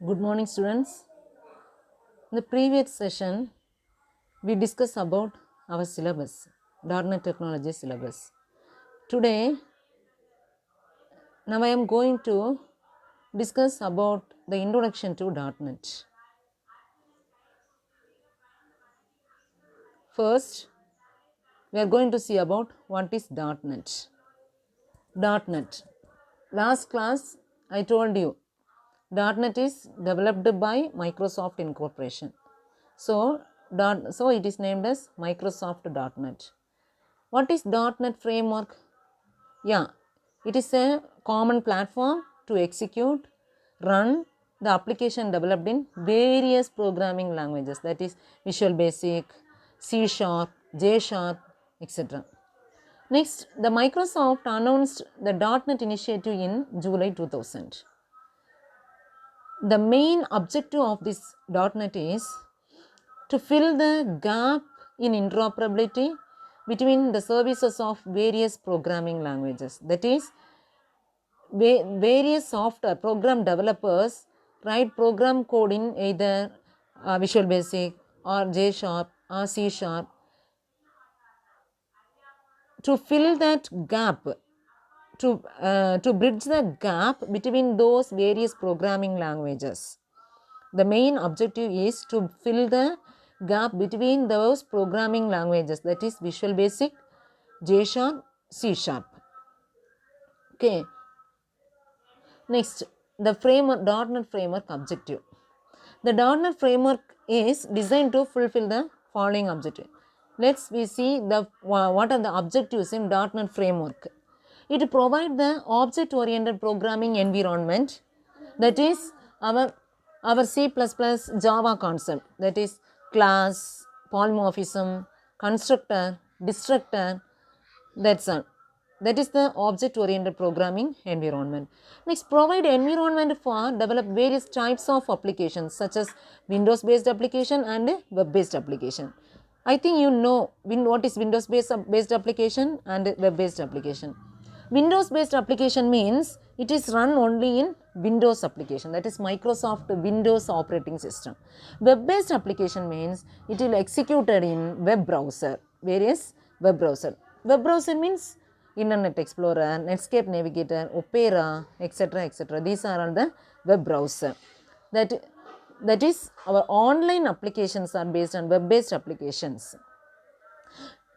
Good morning, students. In the previous session, we discussed about our syllabus, .NET Technology syllabus. Today, now I am going to discuss about the introduction to .NET. First, we are going to see about what is .NET. .NET. Last class, I told you, .NET is developed by Microsoft Incorporation. So it is named as Microsoft .NET. What is .NET framework? Yeah, it is a common platform to execute, run the application developed in various programming languages, that is Visual Basic, C Sharp, J Sharp, etc. Next, the Microsoft announced the .NET initiative in July 2000. The main objective of this .NET is to fill the gap in interoperability between the services of various programming languages. That is, various software program developers write program code in either Visual Basic or J Sharp or C Sharp to fill that gap, to bridge the gap between those various programming languages. The main objective is to fill the gap between those programming languages, that is Visual Basic, J Sharp, C Sharp. Okay. Next, the framework, .NET framework objective. The .NET framework is designed to fulfill the following objective. Let's see what are the objectives in .NET framework. It provides the object-oriented programming environment, that is our C++ Java concept, that is class, polymorphism, constructor, destructor, that's all. That is the object-oriented programming environment. Next, provide environment for develop various types of applications such as Windows-based application and web-based application. I think you know what is Windows-based application and web-based application. Windows-based application means it is run only in Windows application, that is Microsoft Windows operating system. Web-based application means it will executed in web browser, various web browser. Web browser means Internet Explorer, Netscape Navigator, Opera, etc. etc. These are all the web browser. That is, our online applications are based on web-based applications.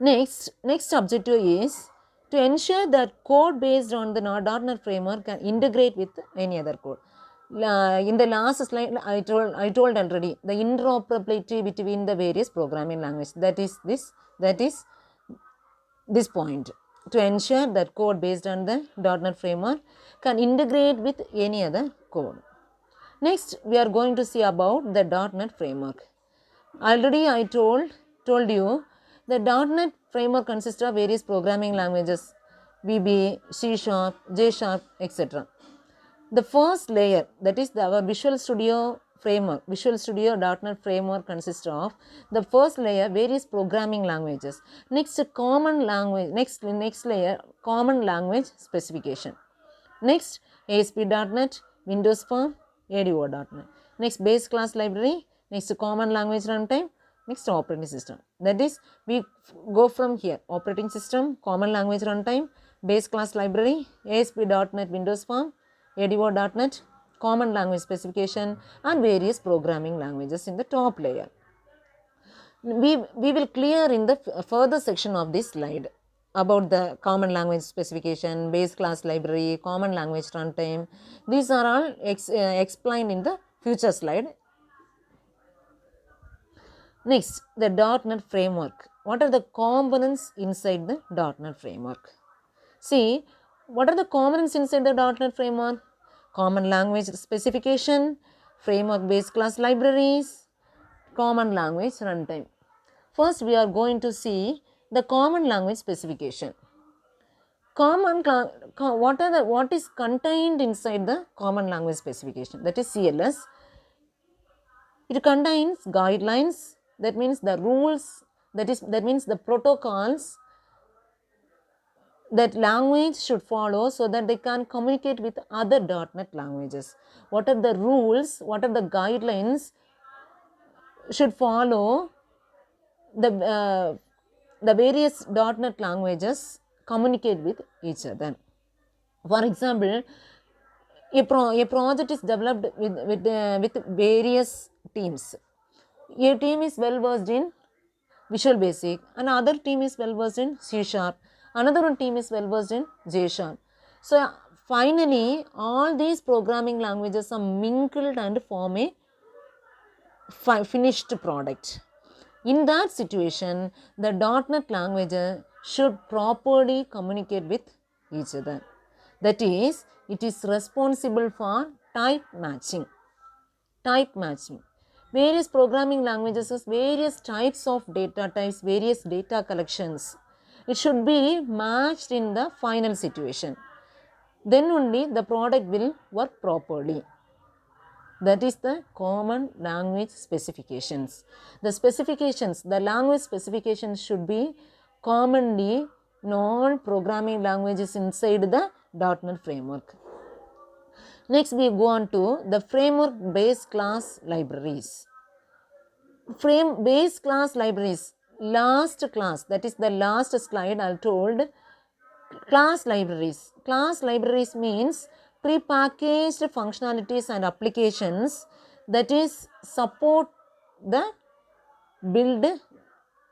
Next objective is to ensure that code based on the .NET framework can integrate with any other code. In the last slide, I told already the interoperability between the various programming languages. That is this point, to ensure that code based on the .NET framework can integrate with any other code. Next, we are going to see about the .NET framework. Already I told you the .NET framework consists of various programming languages, VB, C Sharp, J Sharp, etc. The first layer, that is our Visual Studio framework, Visual Studio .NET framework consists of the first layer various programming languages. Next, common language. Next layer, common language specification. Next, ASP.NET, Windows Form, ADO.NET. Next, base class library. Next, common language runtime. Next, operating system. That is, we go from here: operating system, common language runtime, base class library, ASP.NET Windows Form, ADO.NET, common language specification, and various programming languages in the top layer. We will clear in the further section of this slide about the common language specification, base class library, common language runtime. These are all explained in the future slide. Next, the .NET framework. What are the components inside the .NET framework? See, what are the components inside the .NET framework? Common language specification, framework base class libraries, common language runtime. First, we are going to see the common language specification. What is contained inside the common language specification? That is CLS. It contains guidelines, that means the rules, that means the protocols that language should follow so that they can communicate with other .NET languages. What are the rules, what are the guidelines should follow the various .NET languages communicate with each other. For example, a project is developed with various teams. A team is well versed in Visual Basic, another team is well versed in C Sharp, another one team is well versed in J Sharp. So finally, all these programming languages are mingled and form a finished product. In that situation, the .NET language should properly communicate with each other. That is, it is responsible for type matching. Type matching. Various programming languages has various types of data types, various data collections. It should be matched in the final situation. Then only the product will work properly. That is the common language specifications. The specifications, the language specifications should be commonly known programming languages inside the .NET framework. Next, we go on to the framework base class libraries. Base class libraries, last class, that is the last slide I told. Class libraries. Class libraries means pre-packaged functionalities and applications that is support the built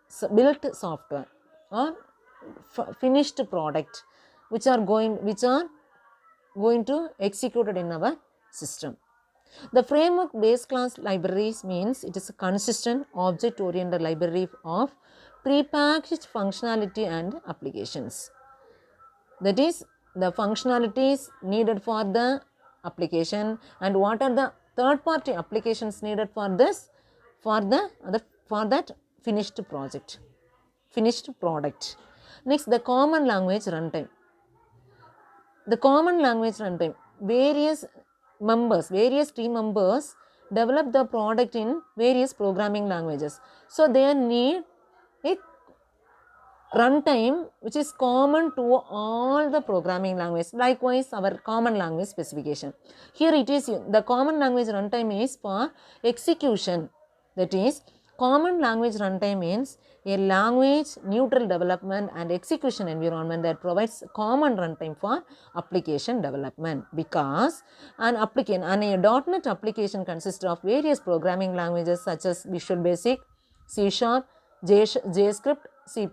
software or finished product which are going to executed in our system. The framework base class libraries means it is a consistent object oriented library of pre-packaged functionality and applications. That is, the functionalities needed for the application and what are the third party applications needed for this, for that finished product. Next, the common language runtime. The common language runtime, various team members develop the product in various programming languages. So they need a runtime which is common to all the programming languages. Likewise, our common language specification. Here it is, the common language runtime is for execution. That is, common language runtime means a language neutral development and execution environment that provides common runtime for application development, because a .NET application consists of various programming languages such as Visual Basic, C Sharp, JavaScript, C++.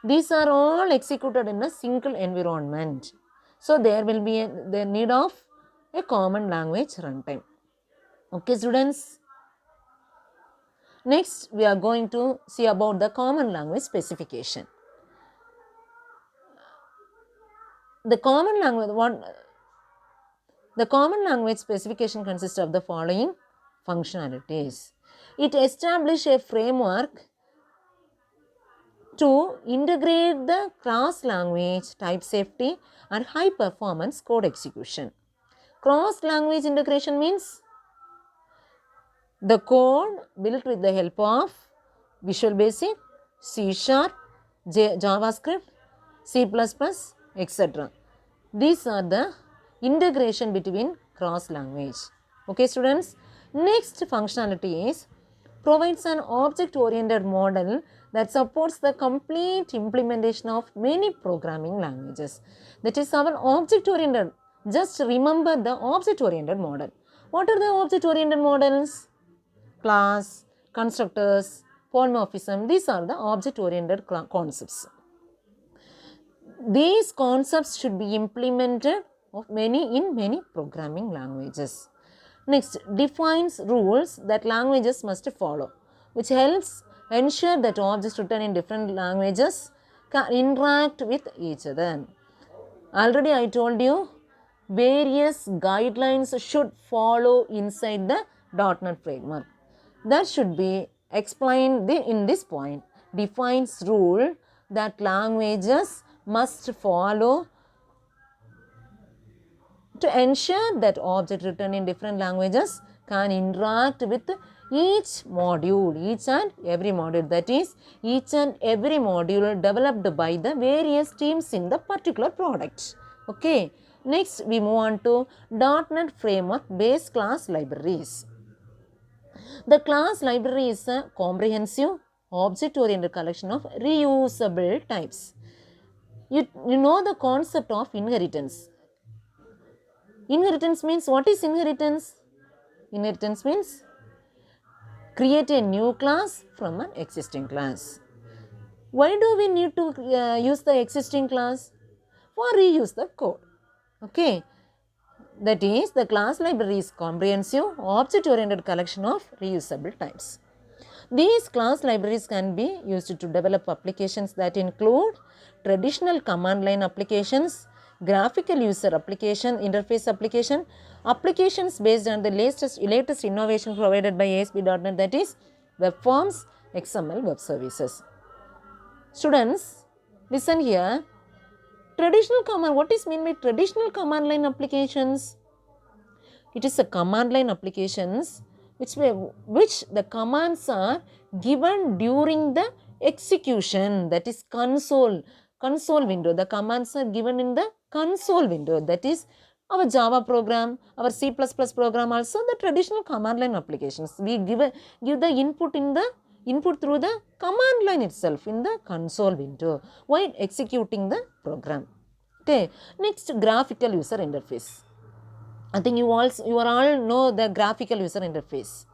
These are all executed in a single environment. So there will be the need of a common language runtime. Okay, students. Next, we are going to see about the common language specification. The common language specification consists of the following functionalities. It establishes a framework to integrate the cross-language type safety and high-performance code execution. Cross-language integration means the code built with the help of Visual Basic, C Sharp, JavaScript, C++, etc. These are the integration between cross-language. Okay, students. Next functionality is provides an object-oriented model that supports the complete implementation of many programming languages. That is our object-oriented. Just remember the object-oriented model. What are the object-oriented models? Class, constructors, polymorphism. These are the object-oriented concepts. These concepts should be implemented in many programming languages. Next, defines rules that languages must follow, which helps ensure that objects written in different languages can interact with each other. Already I told you, various guidelines should follow inside the .NET framework. That should be explained in this point. Defines rule that languages must follow to ensure that objects written in different languages can interact with each and every module, that is each and every module developed by the various teams in the particular product. Okay, next we move on to .NET Framework based class libraries. The class library is a comprehensive object-oriented collection of reusable types. You know the concept of inheritance. Inheritance means, what is inheritance? Inheritance means create a new class from an existing class. Why do we need to use the existing class? For reuse the code. Okay. That is, the class library is comprehensive object-oriented collection of reusable types. These class libraries can be used to develop applications that include traditional command line applications, graphical user application, interface application, applications based on the latest innovation provided by ASP.NET, that is web forms, XML web services. Students, listen here. Traditional command, what is mean by traditional command line applications? It is a command line applications which the commands are given during the execution, that is console window. The commands are given in the console window, that is our Java program, our C++ program, also the traditional command line applications. We give the input through the command line itself in the console window while executing the program. Okay, next, graphical user interface. I think you all know the graphical user interface.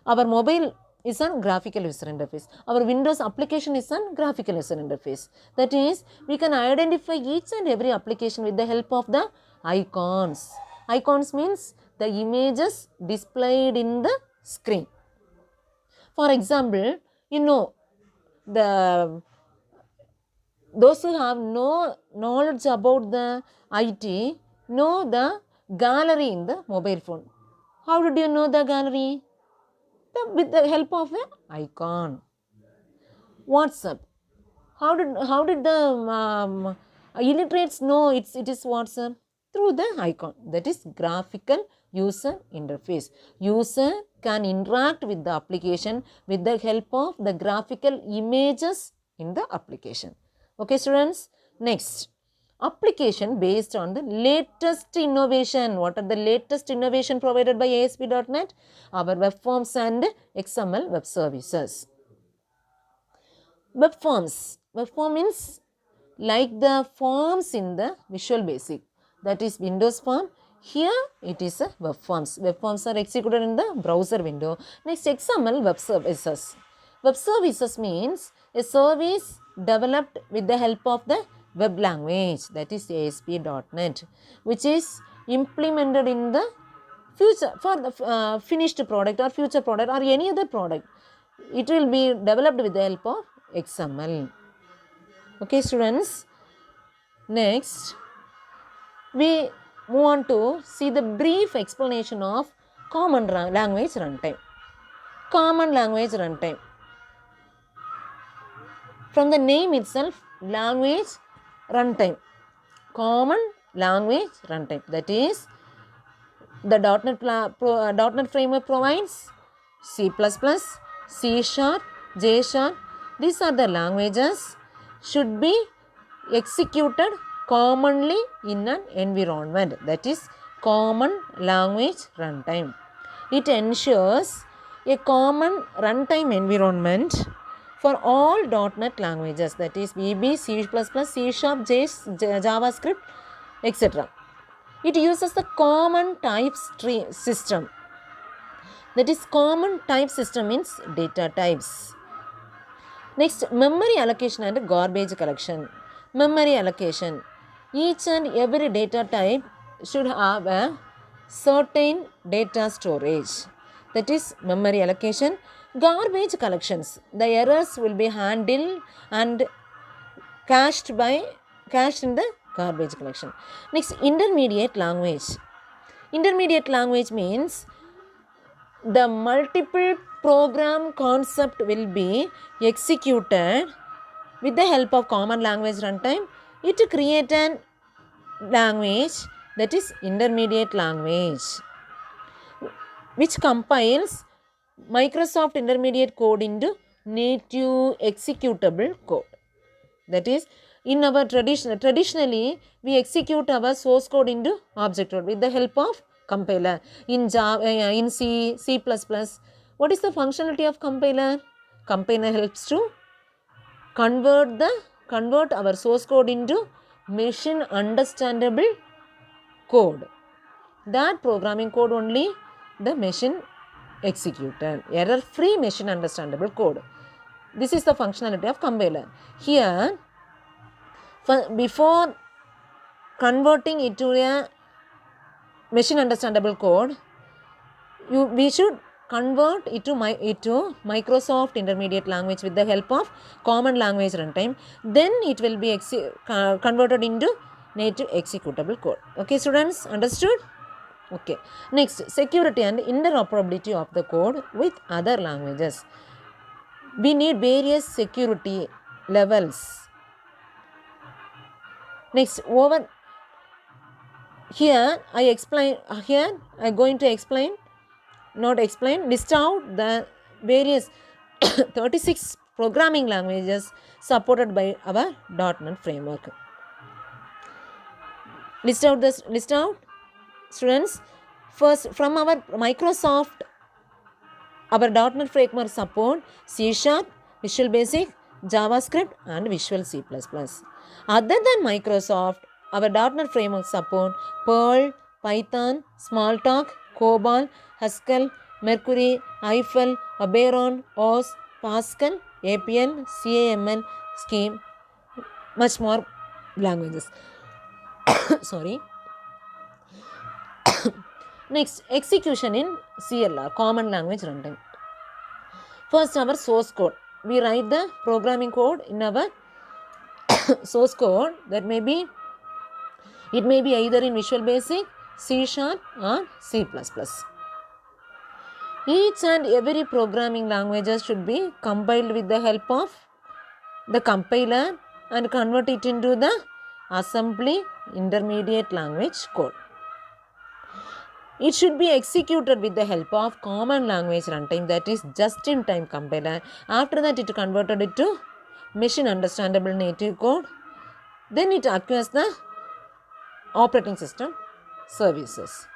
Our mobile is a graphical user interface. Our Windows application is a graphical user interface. That is, we can identify each and every application with the help of the icons. Icons means the images displayed in the screen. For example, you know, those who have no knowledge about the IT know the gallery in the mobile phone. How did you know the gallery? With the help of an icon. WhatsApp. How did the illiterates know it is WhatsApp? Through the icon. That is graphical user interface. User can interact with the application with the help of the graphical images in the application. Okay, students. Next, application based on the latest innovation. What are the latest innovation provided by ASP.NET? Our web forms and XML web services. Web forms. Web form means like the forms in the Visual Basic. That is Windows form. Here it is a web forms. Web forms are executed in the browser window. Next, XML web services. Web services means a service developed with the help of the web language, that is ASP.NET, which is implemented in the future for the finished product or future product or any other product. It will be developed with the help of XML. Okay, students. Next, we move on to see the brief explanation of Common Language Runtime. Common Language Runtime. From the name itself, language runtime. Common Language Runtime. That is, the .NET Framework provides C++, C#, J#. These are the languages should be executed commonly in an environment. That is Common Language Runtime. It ensures a common runtime environment for all .NET languages, that is VB, C++, C#, JavaScript, etc. It uses the common type system. That is, common type system means data types. Next, memory allocation and garbage collection. Memory allocation. Each and every data type should have a certain data storage. That is memory allocation. Garbage collections. The errors will be handled and cached in the garbage collection. Next, intermediate language. Intermediate language means the multiple program concept will be executed with the help of Common Language Runtime. It create an language, that is intermediate language, which compiles Microsoft Intermediate Code into native executable code. That is, in our traditionally we execute our source code into object code with the help of compiler. In Java, in C, C++, what is the functionality of compiler? Compiler helps to convert our source code into machine understandable code. That programming code only the machine executed. Error free machine understandable code. This is the functionality of compiler. Here, before converting it to a machine understandable code, we should convert it to Microsoft Intermediate Language with the help of common language runtime. Then it will be converted into native executable code. Okay, students, understood? Okay. Next, security and interoperability of the code with other languages. We need various security levels. Next, over here I am going to explain, list out the various 36 programming languages supported by our .NET framework. List out students. First, from our Microsoft, our .NET framework support C#, Visual Basic, JavaScript and Visual C++. Other than Microsoft, our .NET framework support Perl, Python, Smalltalk, COBOL, Haskell, Mercury, Eiffel, Oberon, OS, Pascal, APL, CAML, Scheme, much more languages. Sorry. Next, execution in CLR, Common Language Runtime. First, our source code. We write the programming code in our source code. It may be either in Visual Basic, C# or C++. Each and every programming languages should be compiled with the help of the compiler and convert it into the assembly intermediate language code. It should be executed with the help of common language runtime, that is just-in-time compiler. After that, it converted it to machine understandable native code. Then it acquires the operating system services.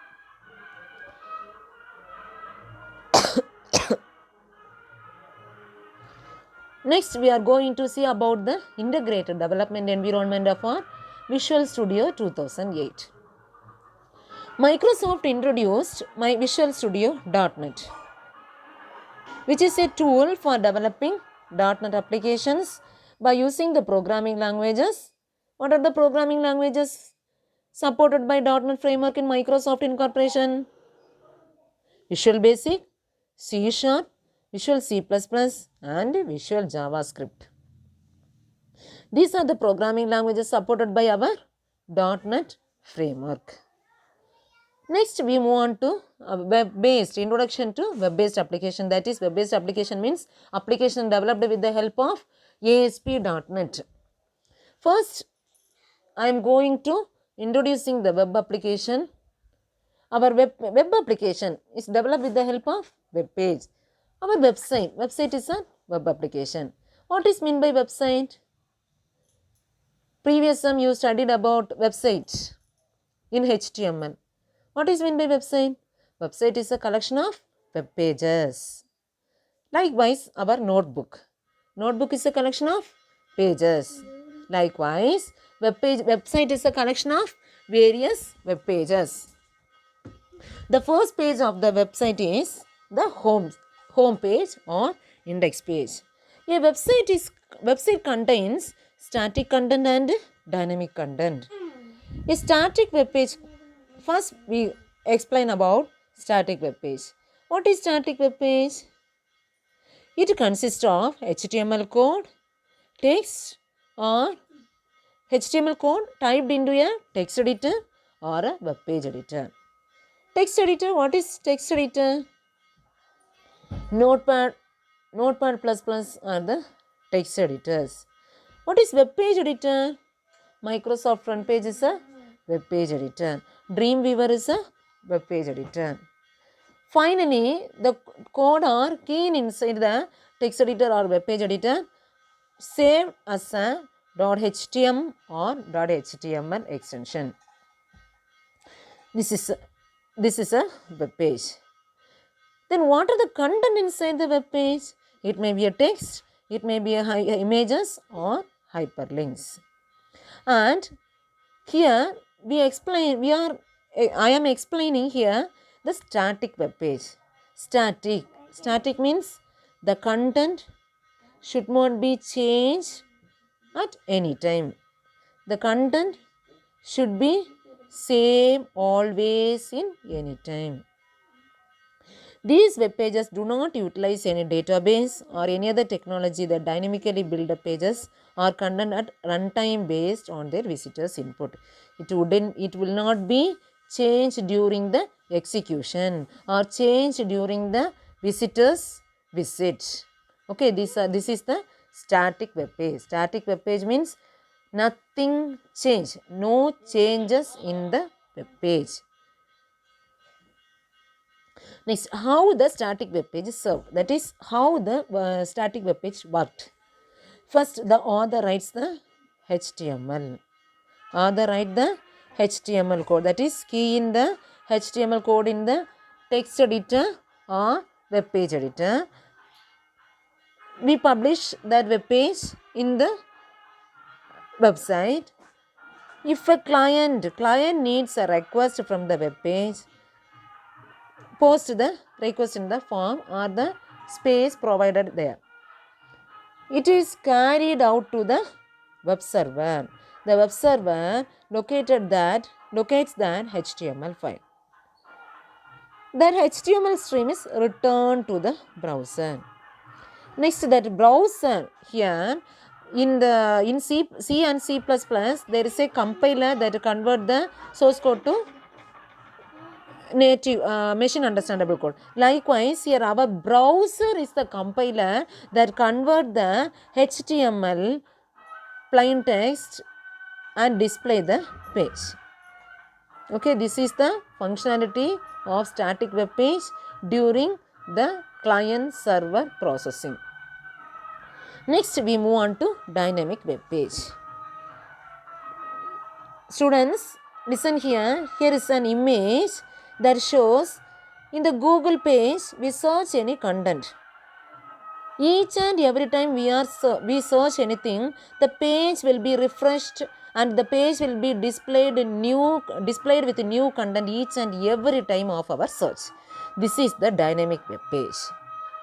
Next, we are going to see about the integrated development environment of our Visual Studio 2008. Microsoft introduced Visual Studio .NET, which is a tool for developing .NET applications by using the programming languages. What are the programming languages supported by .NET framework in Microsoft Incorporation? Visual Basic, C#, Visual C++ and Visual JavaScript. These are the programming languages supported by our .NET framework. Next, we move on to web-based, introduction to web-based application. That is, web-based application means application developed with the help of ASP.NET. First, I am going to introducing the web application. Our web application is developed with the help of web page. Our website is a web application. What is meant by website? Previous time you studied about website in HTML. What is meant by website? Website is a collection of web pages. Likewise, our notebook. Notebook is a collection of pages. Likewise, website is a collection of various web pages. The first page of the website is the home page or index page. A website contains static content and dynamic content. A static web page. First, we explain about static web page. What is static web page? It consists of HTML code, text or HTML code typed into a text editor or a web page editor. Text editor, what is text editor? Notepad are the text editors. What is web page editor? Microsoft Front Page is a web page editor. Dreamweaver is a web page editor. Finally, the code are keyed inside the text editor or web page editor, saved as a .html or .html extension. This is a web page. Then what are the content inside the web page? It may be a text, it may be images or hyperlinks. And here I am explaining here the static web page. Static means the content should not be changed at any time. The content should be same always in any time. These web pages do not utilize any database or any other technology that dynamically build up pages or content at runtime based on their visitors' input. It will not be changed during the execution or changed during the visitor's visit. Okay, this is the static web page. Static web page means nothing changed, no changes in the web page. Next, how the static web page is served. That is how the static web page worked. First, the author writes the HTML. Author writes the HTML code. That is, key in the HTML code in the text editor or web page editor. We publish that web page in the website. If a client needs a request from the web page, post the request in the form or the space provided there. It is carried out to the web server. The web server locates that HTML file. That HTML stream is returned to the browser. Next, that browser here in C and C++, there is a compiler that convert the source code to native machine understandable code. Likewise, here our browser is the compiler that convert the HTML plain text and display the page. Okay, this is the functionality of static web page during the client server processing. Next, we move on to dynamic web page. Students, listen here. Here is an image that shows in the Google page we search any content. Each and every time we search anything, the page will be refreshed and the page will be displayed with new content each and every time of our search. This is the dynamic web page.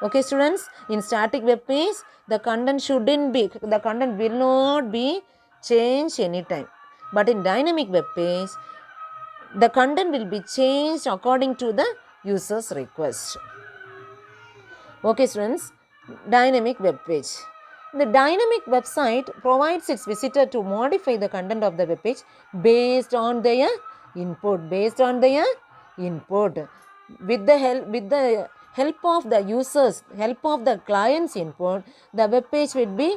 Okay, students, in static web page, the content will not be changed anytime. But in dynamic web page, the content will be changed according to the user's request. Okay, students, dynamic web page. The dynamic website provides its visitor to modify the content of the web page based on their input. With the help of the users, help of the client's input, the web page will be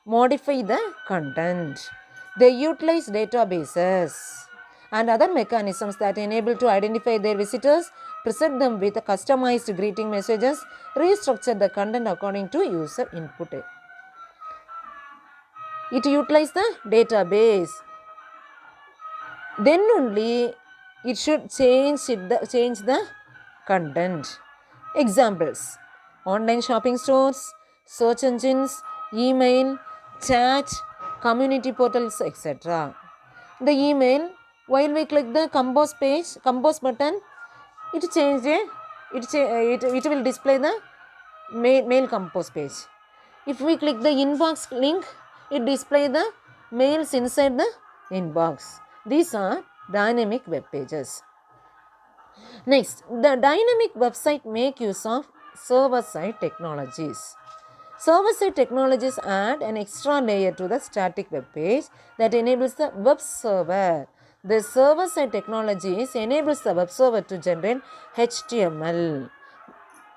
modify the content. They utilize databases and other mechanisms that enable to identify their visitors, present them with customized greeting messages, restructure the content according to user input. It utilizes the database. Then only it should change the content. Examples: online shopping stores, search engines, email, chat, community portals, etc. The email, while we click the compose button, it will display the mail compose page. If we click the inbox link, it display the mails inside the inbox. These are dynamic web pages. Next, the dynamic website make use of server-side technologies. Server-side technologies add an extra layer to the static web page that enables the web server. The server-side technologies enables the web server to generate HTML.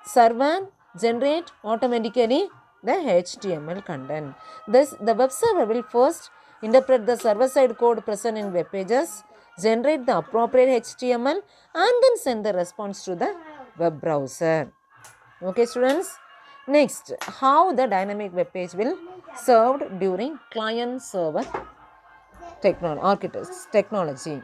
Server generate automatically the HTML content. Thus, the web server will first interpret the server-side code present in web pages, generate the appropriate HTML, and then send the response to the web browser. Okay, students. Next, how the dynamic web page will served during client server technology.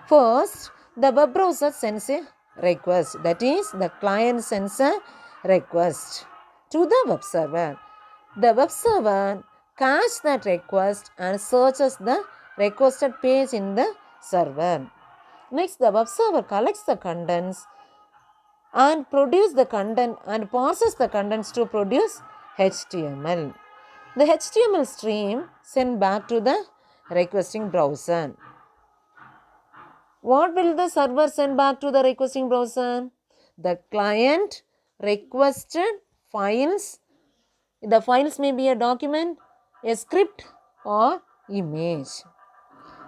First, the web browser sends a request, that is, the client sends a request to the web server. The web server caches that request and searches the requested page in the server. Next, the web server collects the contents and produces the content and parses the contents to produce HTML. The HTML stream sent back to the requesting browser. What will the server send back to the requesting browser? The client requested files. The files may be a document, a script, or image.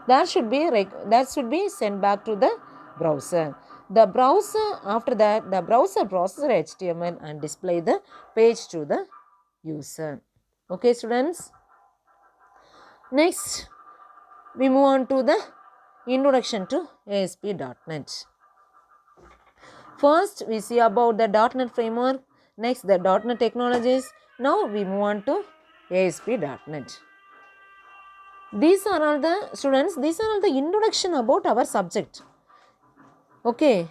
That should be sent back to the browser. The browser, after that, the browser processes HTML and display the page to the user. Okay, students. Next, we move on to the introduction to ASP.NET. First, we see about the .NET framework. Next, the .NET technologies. Now, we move on to ASP.NET. These are all the students. These are all the introduction about our subject. Okay,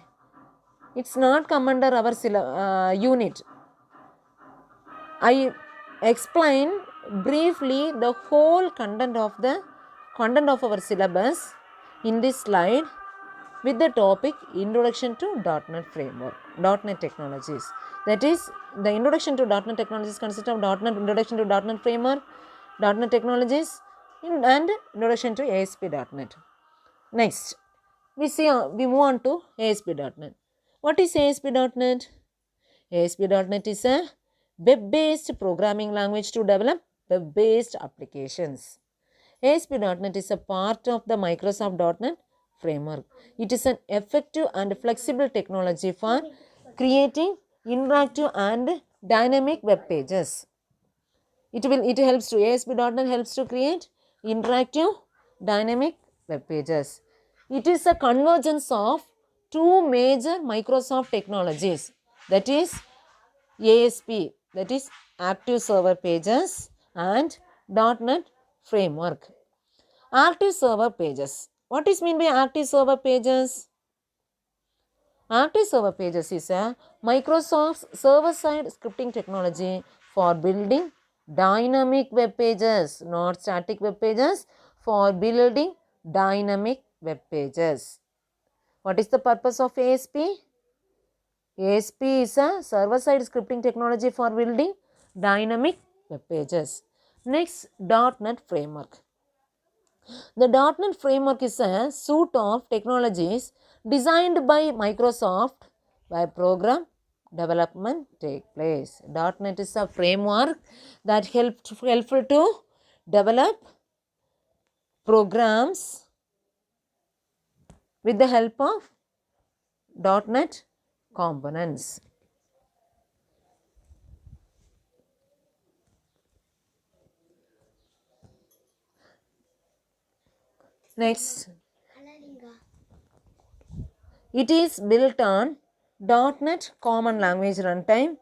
it's not come under our unit. I explain briefly the whole content of our syllabus in this slide with the topic Introduction to .NET Framework, .NET Technologies. That is, the Introduction to .NET Technologies consists of .NET Introduction to .NET Framework, .NET Technologies, and Introduction to ASP.NET. Next, we move on to ASP.NET. What is ASP.NET? ASP.NET is a web-based programming language to develop web-based applications. ASP.NET is a part of the Microsoft .NET framework. It is an effective and flexible technology for creating interactive and dynamic web pages. ASP.NET helps to create interactive dynamic web pages. It is a convergence of two major Microsoft technologies, that is ASP, that is Active Server Pages, and .NET Framework. Active Server Pages. What is meant by Active Server Pages? Active Server Pages is a Microsoft's server-side scripting technology for building dynamic web pages, not static web pages, for building dynamic web pages. What is the purpose of ASP? ASP is a server-side scripting technology for building dynamic web pages. Next, .NET Framework. The .NET Framework is a suite of technologies designed by Microsoft where program development take place. .NET is a framework that helpful to develop programs with the help of .NET components. Next, it is built on .NET Common Language Runtime.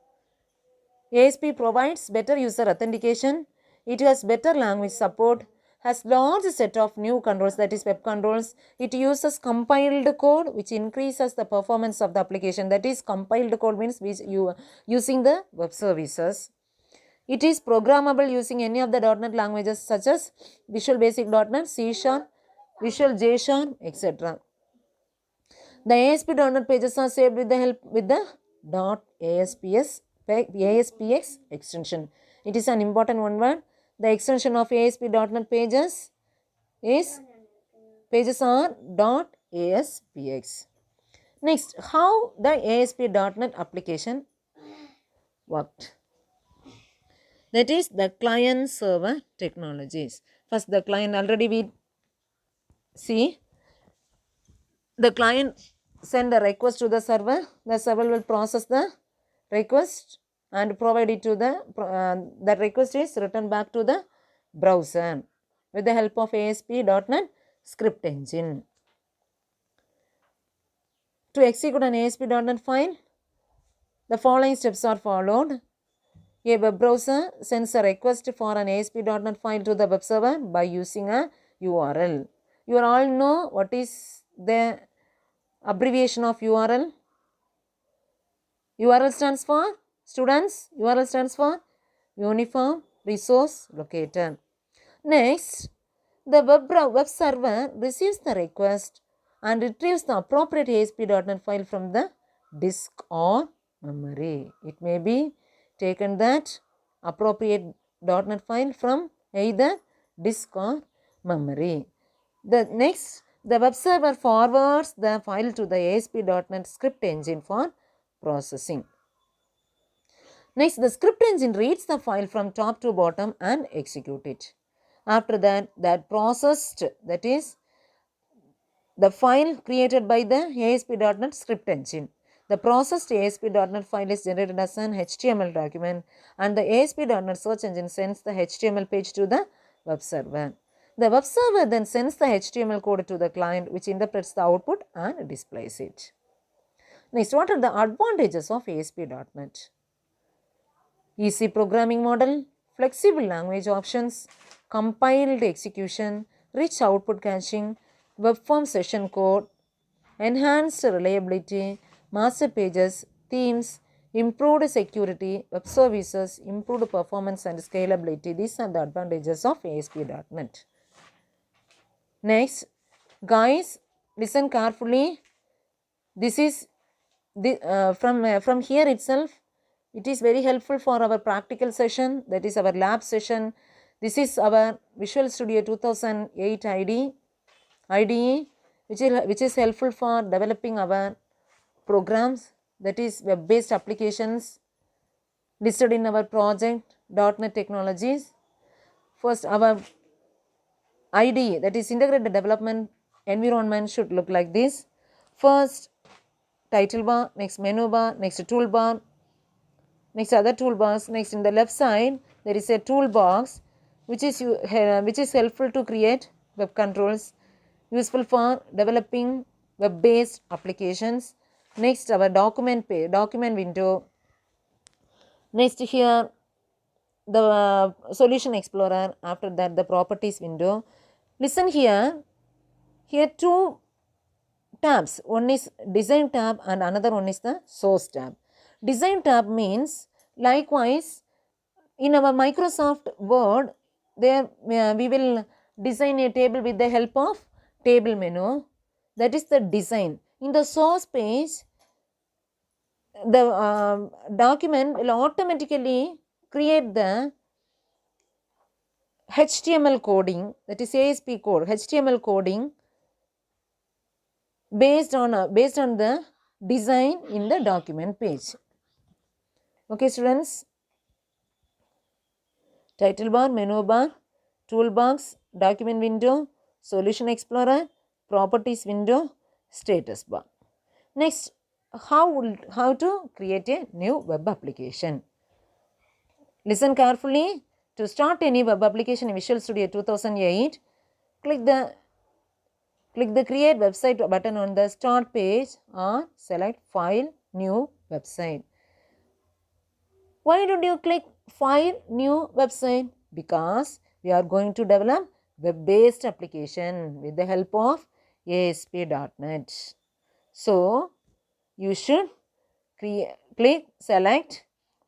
ASP provides better user authentication. It has better language support, has large set of new controls, that is web controls. It uses compiled code which increases the performance of the application. That is, compiled code means using the web services. It is programmable using any of the .NET languages such as Visual Basic .NET, C#, Visual J#, etc. The ASP.NET pages are saved with the .ASPX extension. It is an important one word. The extension of ASP.NET pages are .ASPX. Next, how the ASP.NET application worked. That is the client server technologies. First, the client, already we see. The client send a request to the server. The server will process the request and provide it to that request is returned back to the browser with the help of ASP.NET script engine. To execute an ASP.NET file, The following steps are followed. A web browser sends a request for an ASP.NET file to the web server by using a URL. You all know what is the abbreviation of URL? URL stands for, students, URL stands for Uniform Resource Locator. Next, the web server receives the request and retrieves the appropriate ASP.NET file from the disk or memory. It may be taken that appropriate .NET file from either disk or memory. Next, the web server forwards the file to the ASP.NET script engine for processing. Next, the script engine reads the file from top to bottom and execute it. After that processed, that is the file created by the ASP.NET script engine. The processed ASP.NET file is generated as an HTML document and the ASP.NET search engine sends the HTML page to the web server. The web server then sends the HTML code to the client, which interprets the output and displays it. Next, what are the advantages of ASP.NET? Easy programming model, flexible language options, compiled execution, rich output caching, web form session code, enhanced reliability, master pages, themes, improved security, web services, improved performance and scalability. These are the advantages of ASP.NET. Next, guys, listen carefully. This is from here itself. It is very helpful for our practical session, that is our lab session. This is our Visual Studio 2008 IDE, which is helpful for developing our programs, that is web-based applications listed in our project .NET Technologies. First, our IDE, that is Integrated Development Environment, should look like this. First, title bar, next menu bar, next toolbar, next other toolbars. Next, in the left side there is a toolbox which is helpful to create web controls, useful for developing web-based applications. Next, our document window. Next, here the solution explorer. After that, the properties window. Listen here two tabs. One is design tab and another one is the source tab. Design tab means, likewise, in our Microsoft Word, there we will design a table with the help of table menu. That is the design. In the source page, the document will automatically create the HTML coding, that is ASP code, HTML coding based on the design in the document page. Okay, students. Title bar, menu bar, toolbox, document window, solution explorer, properties window, status bar. Next, how to create a new web application. Listen carefully. To start any web application in Visual Studio 2008, click the create website button on the start page or select file, new website. Why did you click file, new website? Because we are going to develop web-based application with the help of ASP.NET. So, you should select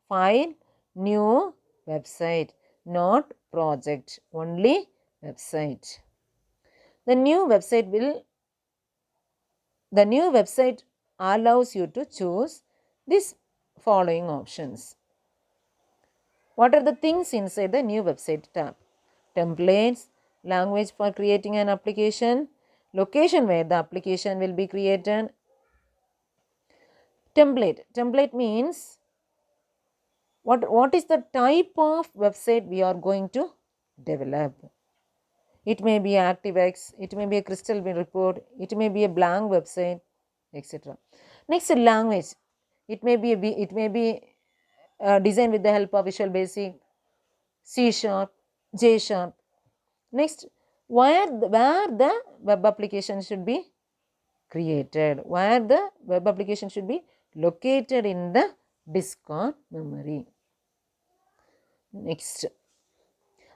file, new website, not project, only website. The new website allows you to choose these following options. What are the things inside the new website tab? Templates, language for creating an application, location where the application will be created. Template means what is the type of website we are going to develop. It may be ActiveX, it may be a Crystal report, it may be a blank website, etc. Next, language. It may be designed with the help of Visual Basic, C#, J#. Next, where the web application should be created, where the web application should be located in the disk or memory. Next,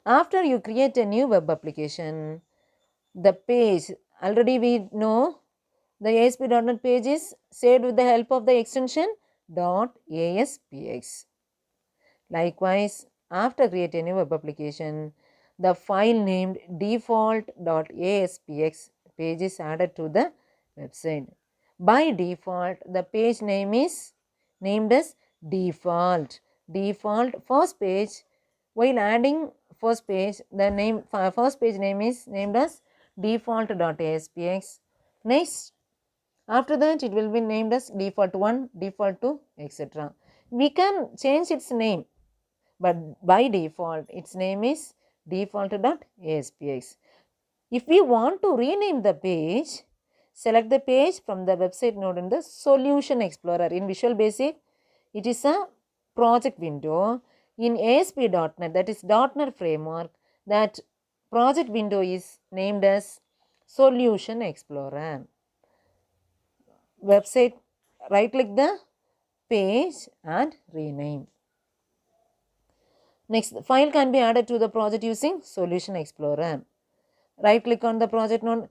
after you create a new web application, the page, already we know the ASP.NET page is saved with the help of the extension .aspx. Likewise, after creating a web application, the file named default.aspx page is added to the website. By default, the page name is named as default. Default first page. While adding first page, the name first page name is named as default.aspx. Next, after that, it will be named as default 1, default 2, etc. We can change its name, but by default its name is default.aspx. If we want to rename the page, select the page from the website node in the Solution Explorer. In Visual Basic, it is a project window. In ASP.NET, that is .NET framework, that project window is named as Solution Explorer. Website, right click the page and rename. Next, the file can be added to the project using Solution Explorer. Right click on the project node.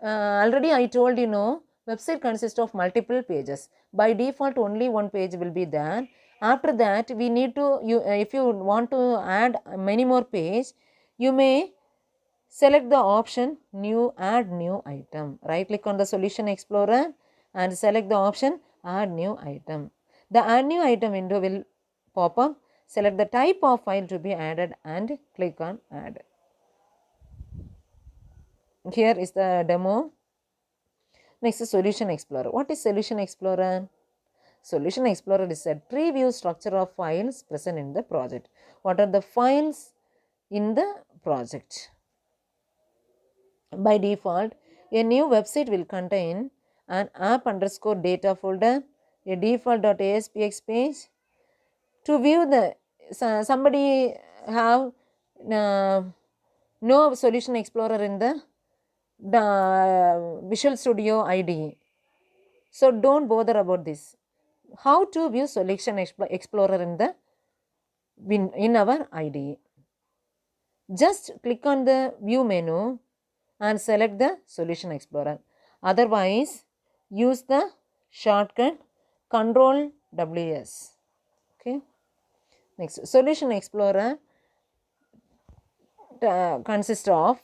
Already I told you, website consists of multiple pages. By default, only one page will be there. After that, we need to, if you want to add many more pages, you may select the option new, add new item. Right click on the Solution Explorer and select the option add new item. The add new item window will pop up. Select the type of file to be added and click on add. Here is the demo. Next is Solution Explorer. What is Solution Explorer? Solution Explorer is a tree view structure of files present in the project. What are the files in the project? By default, a new website will contain an app_data folder, a default.aspx page. To view the, somebody have no Solution Explorer in the Visual Studio IDE. So don't bother about this. How to view Solution Explorer in our IDE? Just click on the view menu and select the Solution Explorer. Otherwise, use the shortcut Ctrl WS. Okay. Next, Solution Explorer consists of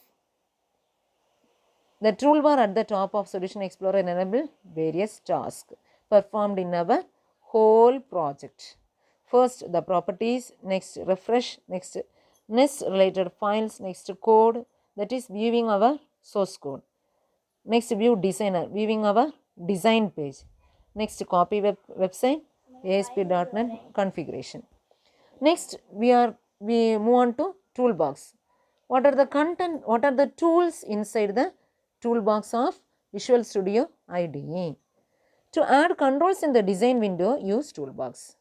the toolbar at the top of Solution Explorer enable various tasks performed in our whole project. First, the properties, next refresh, next related files, next code, that is viewing our source code. Next, view designer, viewing our design page. Next, copy website, ASP.NET configuration. Next, we move on to toolbox. What are the content, what are the tools inside the toolbox of Visual Studio IDE? To add controls in the design window, use toolbox.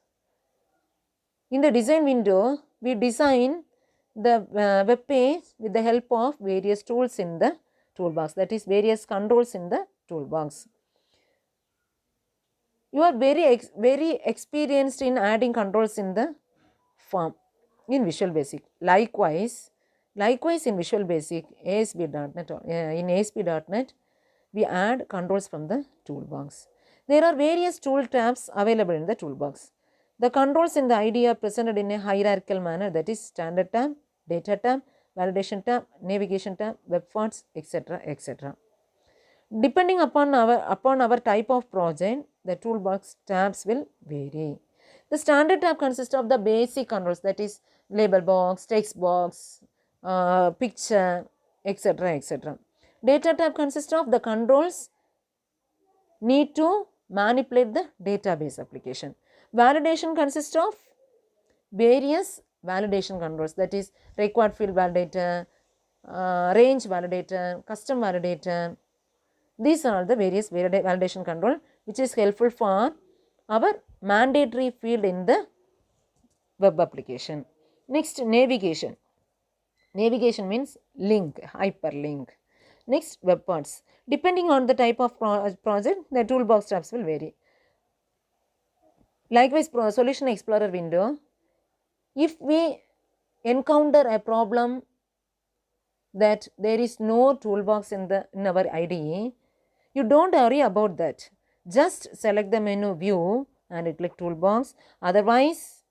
In the design window, we design the web page with the help of various tools in the toolbox, that is various controls in the toolbox. You are very experienced in adding controls in the form in Visual Basic. Likewise in Visual Basic, in ASP.NET, we add controls from the toolbox. There are various tool tabs available in the toolbox. The controls in the IDE are presented in a hierarchical manner, that is standard tab, data tab, validation tab, navigation tab, web fonts, etc. etc. Depending upon our type of project, the toolbox tabs will vary. The standard tab consists of the basic controls, that is label box, text box, picture, etc. etc. Data tab consists of the controls need to manipulate the database application. Validation consists of various validation controls, that is required field validator, range validator, custom validator. These are the various validation control which is helpful for our mandatory field in the web application. Next, navigation. Navigation means link, hyperlink. Next, web parts. Depending on the type of project, the toolbox tabs will vary. Likewise, Solution Explorer window, if we encounter a problem that there is no toolbox in our IDE, you don't worry about that. Just select the menu view and click toolbox. Otherwise,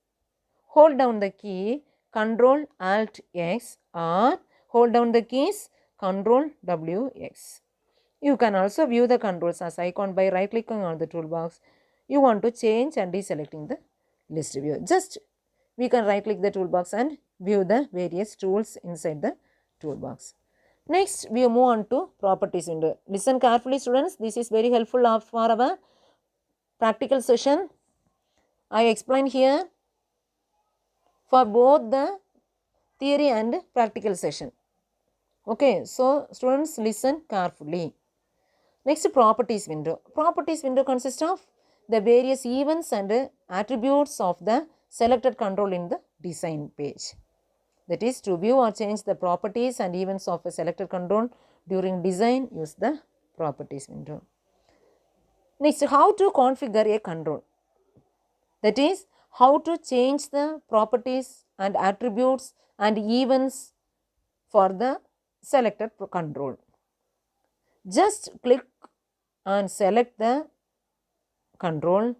hold down the key Ctrl Alt X or hold down the keys Ctrl W X. You can also view the controls as icon by right clicking on the toolbox. You want to change and deselecting the list view. Just we can right click the toolbox and view the various tools inside the toolbox. Next, we move on to properties window. Listen carefully, students. This is very helpful for our practical session. I explain here for both the theory and practical session. Okay, so students listen carefully. Next, properties window. Properties window consists of the various events and attributes of the selected control in the design page. That is, to view or change the properties and events of a selected control during design, use the properties window. Next, how to configure a control. That is, how to change the properties and attributes and events for the selected control. Just click and select the control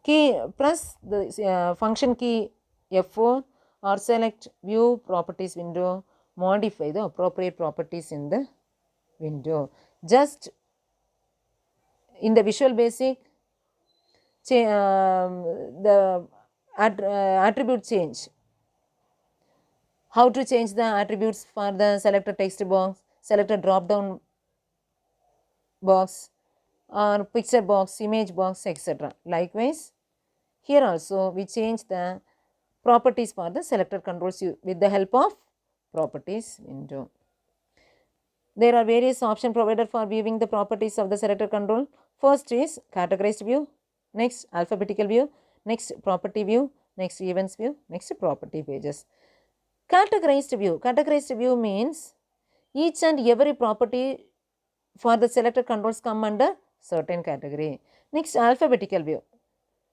key, press the function key F4 or select view properties window, modify the appropriate properties in the window. Just in the Visual Basic, the attribute change. How to change the attributes for the selected text box, selected drop down box or picture box, image box, etc. Likewise, here also we change the properties for the selected controls with the help of properties window. There are various options provided for viewing the properties of the selected control. First is categorized view, next alphabetical view, next property view, next events view, next property pages. Categorized view. Categorized view means each and every property for the selected controls come under certain category. Next, alphabetical view.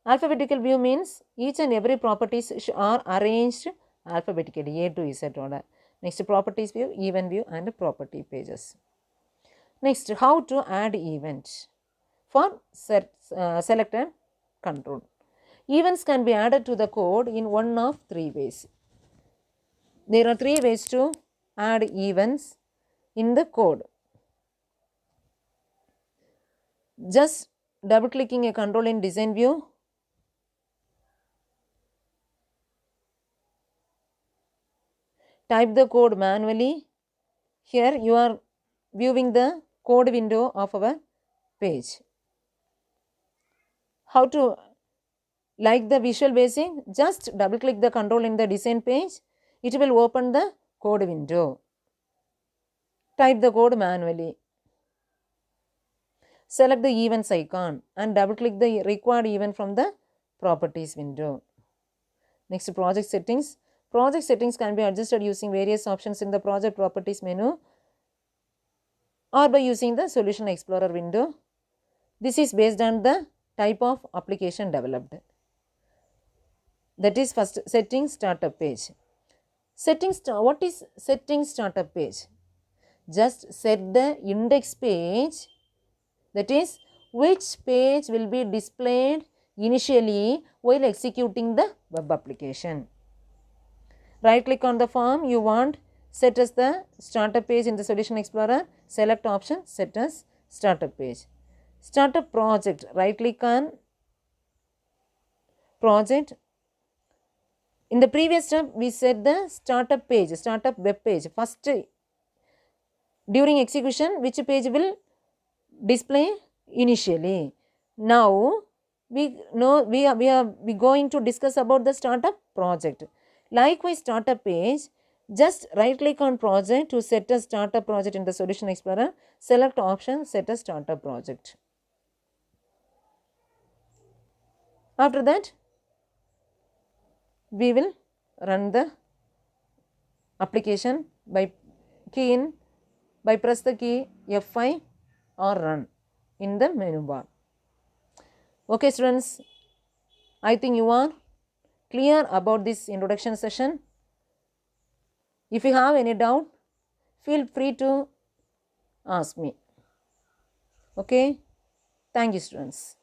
Alphabetical view means each and every properties are arranged alphabetically, A to Z order. Next, properties view, event view and property pages. Next, how to add event for selected control. Events can be added to the code in one of three ways. There are three ways to add events in the code. Just double clicking a control in design view, type the code manually. Here you are viewing the code window of our page. How to like the Visual Basic? Just double click the control in the design page. It will open the code window. Type the code manually. Select the events icon and double click the required event from the properties window. Next, project settings. Project settings can be adjusted using various options in the project properties menu or by using the Solution Explorer window. This is based on the type of application developed. That is, first, settings startup page. What is settings startup page? Just set the index page, that is, which page will be displayed initially while executing the web application. Right click on the form you want, set as the startup page in the Solution Explorer, select option, set as startup page. Startup project, right click on project. In the previous step, we set the startup page, startup web page. First, during execution, which page will display initially. Now, we are going to discuss about the startup project. Likewise, startup page, just right click on project to set a startup project in the Solution Explorer. Select option, set a startup project. After that, we will run the application by press the key F5 or run in the menu bar. Okay, students, I think you are clear about this introduction session. If you have any doubt, feel free to ask me. Okay. Thank you, students.